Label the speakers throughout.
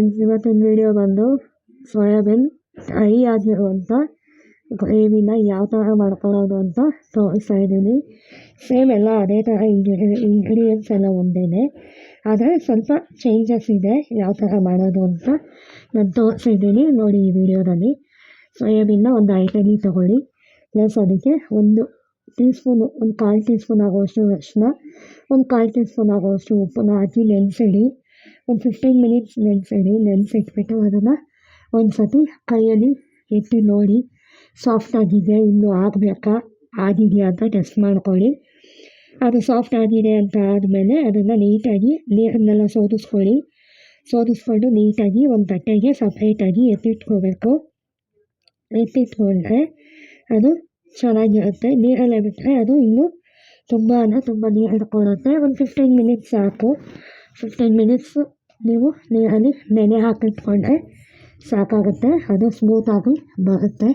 Speaker 1: Friends, ಇವತ್ತಿನ video ಬಂದು soybean fry ಆಗಿರುವಂಥ ಗ್ರೇವಿನ ಯಾವ ಥರ ಮಾಡ್ಕೊಳ್ಳೋದು ಅಂತ ತೋರಿಸ್ತಾ ಇದ್ದೀನಿ. ಸೇಮ್ ಎಲ್ಲ ಅದೇ ಥರ ಇಂಗ್ರೀಡಿಯೆಂಟ್ಸ್ ಎಲ್ಲ ಒಂದೇ, ಆದರೆ ಸ್ವಲ್ಪ ಚೇಂಜಸ್ ಇದೆ ಯಾವ ಥರ ಮಾಡೋದು ಅಂತ ನಾನು ತೋರಿಸಿದ್ದೀನಿ ನೋಡಿ ಈ ವಿಡಿಯೋದಲ್ಲಿ. ಸೋಯಾಬೀನ್ನ ಒಂದು 5 kg ತೊಗೊಳ್ಳಿ, ಪ್ಲಸ್ ಅದಕ್ಕೆ ಒಂದು ಕಾಲು ಟೀ ಸ್ಪೂನ್ ಆಗುವಷ್ಟು ಅರಿಶಿನ, ಒಂದು ಕಾಲು ಟೀ ಸ್ಪೂನ್ ಆಗುವಷ್ಟು ಉಪ್ಪನ್ನ ಹಾಕಿ ನೆನೆಸಿಡಿ. ಒಂದು 15 ಮಿನಿಟ್ಸ್ ನೆನೆಸಿಟ್ಬಿಟ್ಟು ಅದನ್ನು ಒಂದು ಸತಿ ಕೈಯಲ್ಲಿ ಎತ್ತಿ ನೋಡಿ ಸಾಫ್ಟ್ ಆಗಿದೆ ಇನ್ನೂ ಆಗಿದೆಯಾ ಅಂತ ಟೆಸ್ಟ್ ಮಾಡ್ಕೊಳ್ಳಿ. ಅದು ಸಾಫ್ಟ್ ಆಗಿದೆ ಅಂತ ಆದಮೇಲೆ ಅದನ್ನು ನೀಟಾಗಿ ನೀರನ್ನೆಲ್ಲ ಸೋದಿಸ್ಕೊಂಡು ನೀಟಾಗಿ ಒಂದು ತಟ್ಟೆಗೆ ಸಪ್ರೇಟಾಗಿ ಎತ್ತಿಟ್ಕೊಂಡ್ರೆ ಅದು ಚೆನ್ನಾಗಿರುತ್ತೆ. ನೀರಲ್ಲೇ ಬಿಟ್ಟರೆ ಅದು ಇನ್ನೂ ತುಂಬ ನೀರು ಹಿಡ್ಕೊಳ್ಳುತ್ತೆ. ಒಂದು 15 ಮಿನಿಟ್ಸ್ ಸಾಕು. 15 ಮಿನಿಟ್ಸು ನೀವು ನೀರಲ್ಲಿ ನೆನೆ ಹಾಕಿಟ್ಕೊಂಡ್ರೆ ಸಾಕಾಗುತ್ತೆ, ಅದು ಸ್ಮೂತಾಗಿ ಬರುತ್ತೆ.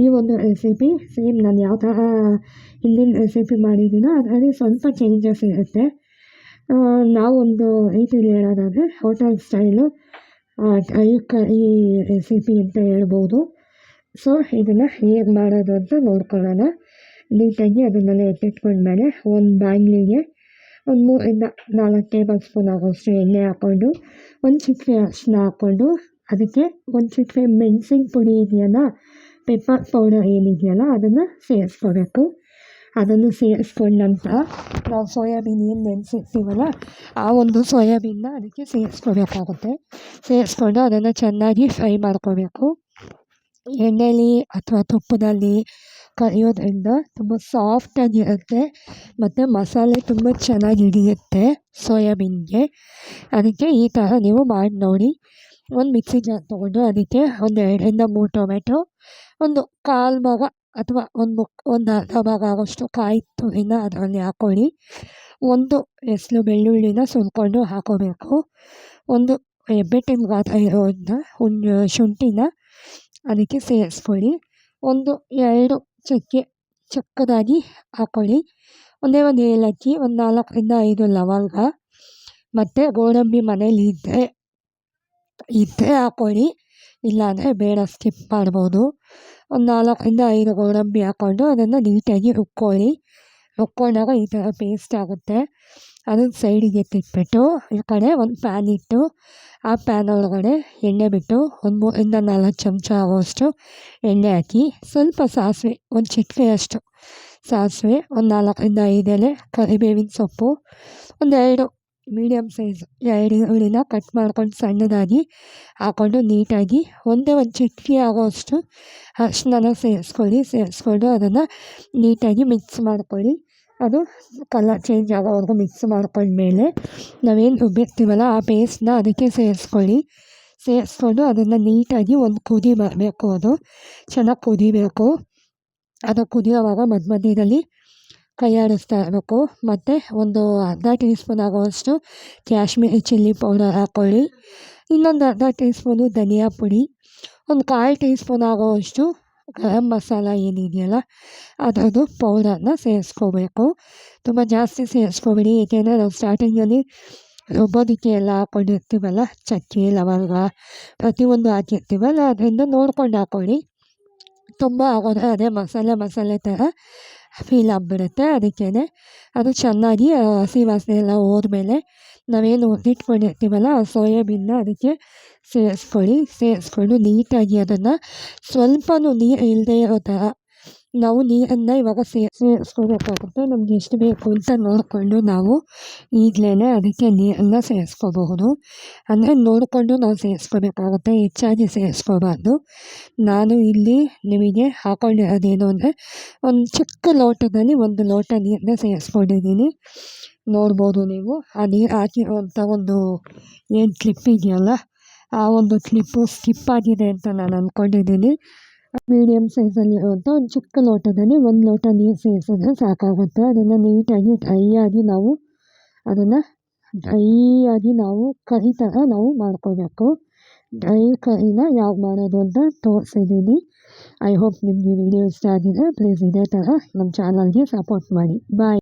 Speaker 1: ಈ ಒಂದು ರೆಸಿಪಿ ಸೇಮ್ ನಾನು ಯಾವ ಥರ ಹಿಂದಿನ ರೆಸಿಪಿ ಮಾಡಿದ್ದೀನೋ ಅದರಲ್ಲಿ ಸ್ವಲ್ಪ ಚೇಂಜಸ್ ಇರುತ್ತೆ. ನಾವೊಂದು ರೀತಿಲಿ ಹೇಳೋದಾದರೆ ಹೋಟೆಲ್ ಸ್ಟೈಲು ಈ ರೆಸಿಪಿ ಅಂತ ಹೇಳ್ಬೋದು. ಸೊ ಇದನ್ನು ಹೇಗೆ ಮಾಡೋದು ಅಂತ ನೋಡ್ಕೊಳ್ಳೋಣ. ನೀಟಾಗಿ ಅದನ್ನೆಲ್ಲ ಎತ್ತಿಟ್ಕೊಂಡ್ಮೇಲೆ ಒಂದು ಬಾಣಲಿಗೆ ಒಂದು 3 ಇಂದ 4 ಟೇಬಲ್ ಸ್ಪೂನ್ ಆಗೋಷ್ಟು ಎಣ್ಣೆ ಹಾಕ್ಕೊಂಡು, ಒಂದು ಚಿಟಿಕೆ ಅರಿಶಿನ ಹಾಕ್ಕೊಂಡು, ಅದಕ್ಕೆ ಒಂದು ಚಿಟಿಕೆ ಮೆಣಸಿನ ಪುಡಿ ಇದೆಯಲ್ಲ, ಪೆಪ್ಪರ್ ಪೌಡರ್ ಏನಿದೆಯಲ್ಲ ಅದನ್ನು ಸೇರಿಸ್ಕೋಬೇಕು. ಅದನ್ನು ಸೇರಿಸ್ಕೊಂಡ ನಂತರ ನಾವು ಸೋಯಾಬೀನ್ ಏನು ನೆನೆಸಿರ್ತೀವಲ್ಲ ಆ ಒಂದು ಸೋಯಾಬೀನ್ನ ಅದಕ್ಕೆ ಸೇರಿಸ್ಕೋಬೇಕಾಗುತ್ತೆ. ಸೇರಿಸ್ಕೊಂಡು ಅದನ್ನು ಚೆನ್ನಾಗಿ ಫ್ರೈ ಮಾಡ್ಕೋಬೇಕು. ಎಣ್ಣೆಲಿ ಅಥವಾ ತುಪ್ಪದಲ್ಲಿ ಕರಿಯೋದ್ರಿಂದ ತುಂಬ ಸಾಫ್ಟಾಗಿರುತ್ತೆ ಮತ್ತು ಮಸಾಲೆ ತುಂಬ ಚೆನ್ನಾಗಿ ಹಿಡಿಯುತ್ತೆ ಸೋಯಾಬೀನ್ಗೆ. ಅದಕ್ಕೆ ಈ ಥರ ನೀವು ಮಾಡಿ ನೋಡಿ. ಒಂದು ಮಿಕ್ಸಿ ಜಾರ್ ತೊಗೊಂಡು ಅದಕ್ಕೆ ಒಂದು 2 ಇಂದ 3 ಟೊಮೆಟೊ, ಒಂದು ಕಾಲು ಭಾಗ ಅಥವಾ ಒಂದು ಅರ್ಧ ಭಾಗ ಆಗೋಷ್ಟು ಕಾಯಿ ತುರಿನ ಅದರಲ್ಲಿ ಹಾಕ್ಕೊಳ್ಳಿ. ಒಂದು ಎಸಳು ಬೆಳ್ಳುಳ್ಳಿನ ಸುಲ್ಕೊಂಡು ಹಾಕೋಬೇಕು. ಒಂದು ಹೆಬ್ಬೆಟ್ಟಿನ ಗಾತ್ರ ಇರೋದನ್ನ ಶುಂಠಿನ ಅದಕ್ಕೆ ಸೇರಿಸ್ಕೊಳ್ಳಿ. 2 ಚಕ್ಕೆ ಚಿಕ್ಕದಾಗಿ ಹಾಕ್ಕೊಳ್ಳಿ. ಒಂದು ಏಲಕ್ಕಿ, ಒಂದು 4 ಇಂದ 5 ಲವಂಗ, ಮತ್ತು ಗೋಡಂಬಿ ಮನೇಲಿ ಇದ್ದರೆ ಹಾಕ್ಕೊಳ್ಳಿ, ಇಲ್ಲಾಂದರೆ ಬೇಡ ಸ್ಕಿಪ್ ಮಾಡ್ಬೋದು. ಒಂದು 4 ಇಂದ 5 ಗೋಡಂಬಿ ಹಾಕ್ಕೊಂಡು ಅದನ್ನು ನೀಟಾಗಿ ರುಬ್ಕೊಂಡಾಗ ಈ ಥರ ಪೇಸ್ಟ್ ಆಗುತ್ತೆ. ಅದನ್ನು ಸೈಡಿಗೆ ಎತ್ತಿಟ್ಬಿಟ್ಟು ಈ ಕಡೆ ಒಂದು ಪ್ಯಾನ್ ಇಟ್ಟು ಆ ಪ್ಯಾನ್ ಒಳಗಡೆ ಎಣ್ಣೆ ಬಿಟ್ಟು ಒಂದು 3 ಇಂದ 4 ಚಮಚ ಆಗುವಷ್ಟು ಎಣ್ಣೆ ಹಾಕಿ, ಸ್ವಲ್ಪ ಸಾಸಿವೆ, ಒಂದು ಚಿಟಿಕೆಯಷ್ಟು ಸಾಸಿವೆ, ಒಂದು 4 ಇಂದ 5 ಎಲೆ ಕರಿಬೇವಿನ ಸೊಪ್ಪು, ಒಂದು 2 ಮೀಡಿಯಮ್ ಸೈಜ್ 2 ಈರುಳ್ಳಿನ ಕಟ್ ಮಾಡ್ಕೊಂಡು ಸಣ್ಣದಾಗಿ ಹಾಕ್ಕೊಂಡು ನೀಟಾಗಿ ಒಂದು ಚಿಟಿಕೆ ಆಗೋವಷ್ಟು ಅರಿಶಿನ ಸೇರಿಸ್ಕೊಂಡು ಅದನ್ನು ನೀಟಾಗಿ ಮಿಕ್ಸ್ ಮಾಡ್ಕೊಳ್ಳಿ. ಅದು ಕಲರ್ ಚೇಂಜ್ ಆಗೋವರೆಗೂ ಮಿಕ್ಸ್ ಮಾಡ್ಕೊಂಡ್ಮೇಲೆ ನಾವೇನು ರುಬ್ಬಿರ್ತೀವಲ್ಲ ಆ ಪೇಸ್ಟ್ನ ಅದಕ್ಕೆ ಸೇರಿಸ್ಕೊಂಡು ಅದನ್ನು ನೀಟಾಗಿ ಒಂದು ಕುದಿ ಬರಬೇಕು. ಅದು ಚೆನ್ನಾಗಿ ಕುದಿಬೇಕು. ಅದು ಕುದಿಯೋವಾಗ ಮಧ್ಯದಲ್ಲಿ ಕೈ ಆಡಿಸ್ತಾ ಇರಬೇಕು. ಮತ್ತು ಒಂದು ಅರ್ಧ ಟೀ ಸ್ಪೂನ್ ಆಗುವಷ್ಟು ಕಾಶ್ಮೀರಿ ಚಿಲ್ಲಿ ಪೌಡರ್ ಹಾಕ್ಕೊಳ್ಳಿ. ಇನ್ನೊಂದು ಅರ್ಧ ಟೀ ಸ್ಪೂನು ಧನಿಯಾ ಪುಡಿ, ಒಂದು ಕಾಲು ಟೀ ಸ್ಪೂನ್ ಆಗೋವಷ್ಟು ಗರಂ ಮಸಾಲ ಏನಿದೆಯಲ್ಲ ಅದರದ್ದು ಪೌಡರ್ನ ಸೇರಿಸ್ಕೋಬೇಕು. ತುಂಬ ಜಾಸ್ತಿ ಸೇರಿಸ್ಕೋಬೇಡಿ, ಏಕೆಂದರೆ ನಾವು ಸ್ಟಾರ್ಟಿಂಗಲ್ಲಿ ರುಬ್ಬೋದಕ್ಕೆ ಎಲ್ಲ ಹಾಕ್ಕೊಂಡಿರ್ತೀವಲ್ಲ, ಚಕ್ಕೆ ಲವಂಗ ಪ್ರತಿಯೊಂದು ಹಾಕಿರ್ತೀವಲ್ಲ, ಅದರಿಂದ ನೋಡ್ಕೊಂಡು ಹಾಕ್ಕೊಳ್ಳಿ. ತುಂಬ ಆಗೋದ್ರೆ ಅದೇ ಮಸಾಲೆ ಥರ ಫೀಲ್ ಆಗಿಬಿಡುತ್ತೆ. ಅದಕ್ಕೇ ಅದು ಚೆನ್ನಾಗಿ ಹಸಿ ವಾಸನೆ ಎಲ್ಲ ಹೋದ್ಮೇಲೆ ನಾವೇನು ಹುರಿದಿಟ್ಕೊಂಡಿರ್ತೀವಲ್ಲ ಆ ಸೋಯಾಬೀನ್ನ ಅದಕ್ಕೆ ಸೇರಿಸ್ಕೊಂಡು ನೀಟಾಗಿ ಅದನ್ನು ಸ್ವಲ್ಪನೂ ನೀರು ಇಲ್ಲದೆ ಇರೋ ಥರ ನಾವು ನೀರನ್ನು ಇವಾಗ ಸೇರಿಸ್ಕೋಬೇಕಾಗುತ್ತೆ. ನಮ್ಗೆ ಎಷ್ಟು ಬೇಕು ಅಂತ ನೋಡಿಕೊಂಡು ನಾವು ಈಗಲೇ ಅದಕ್ಕೆ ನೀರನ್ನು ಸೇರಿಸ್ಕೋಬಹುದು. ಅಂದರೆ ನೋಡಿಕೊಂಡು ನಾವು ಸೇರಿಸ್ಕೋಬೇಕಾಗುತ್ತೆ, ಹೆಚ್ಚಾಗಿ ಸೇರಿಸ್ಕೋಬಾರ್ದು. ನಾನು ಇಲ್ಲಿ ನಿಮಗೆ ಹಾಕ್ಕೊಂಡಿರೋದೇನು ಅಂದರೆ ಒಂದು ಚಿಕ್ಕ ಲೋಟದಲ್ಲಿ 1 ಲೋಟ ನೀರನ್ನ ಸೇರಿಸ್ಕೊಂಡಿದ್ದೀನಿ. ನೋಡ್ಬೋದು ನೀವು ಆ ನೀರು ಹಾಕಿರುವಂಥ ಒಂದು ಏನು ಕ್ಲಿಪ್ ಇದೆಯಲ್ಲ ಆ ಒಂದು ಕ್ಲಿಪ್ಪು ಸ್ಕಿಪ್ ಆಗಿದೆ ಅಂತ ನಾನು ಅಂದ್ಕೊಂಡಿದ್ದೀನಿ. ಮೀಡಿಯಮ್ ಸೈಜಲ್ಲಿರುವಂಥ ಒಂದು ಚಿಕ್ಕ ಲೋಟದಲ್ಲಿ 1 ಲೋಟ ನೀರು ಸೇರಿಸಿದ್ರೆ ಸಾಕಾಗುತ್ತೆ. ಅದನ್ನು ನೀಟಾಗಿ ಡ್ರೈಯಾಗಿ ನಾವು ಕರಿ ಥರ ನಾವು ಮಾಡ್ಕೋಬೇಕು. ಡ್ರೈ ಕರಿನ ಯಾವ ಮಾಡೋದು ಅಂತ ತೋರಿಸಿದ್ದೀನಿ. ಐ ಹೋಪ್ ನಿಮಗೆ ವಿಡಿಯೋ ಇಷ್ಟ ಆಗಿದೆ. ಪ್ಲೀಸ್ ಇದೇ ಥರ ನಮ್ಮ ಚಾನಲ್ಗೆ ಸಪೋರ್ಟ್ ಮಾಡಿ. ಬಾಯ್.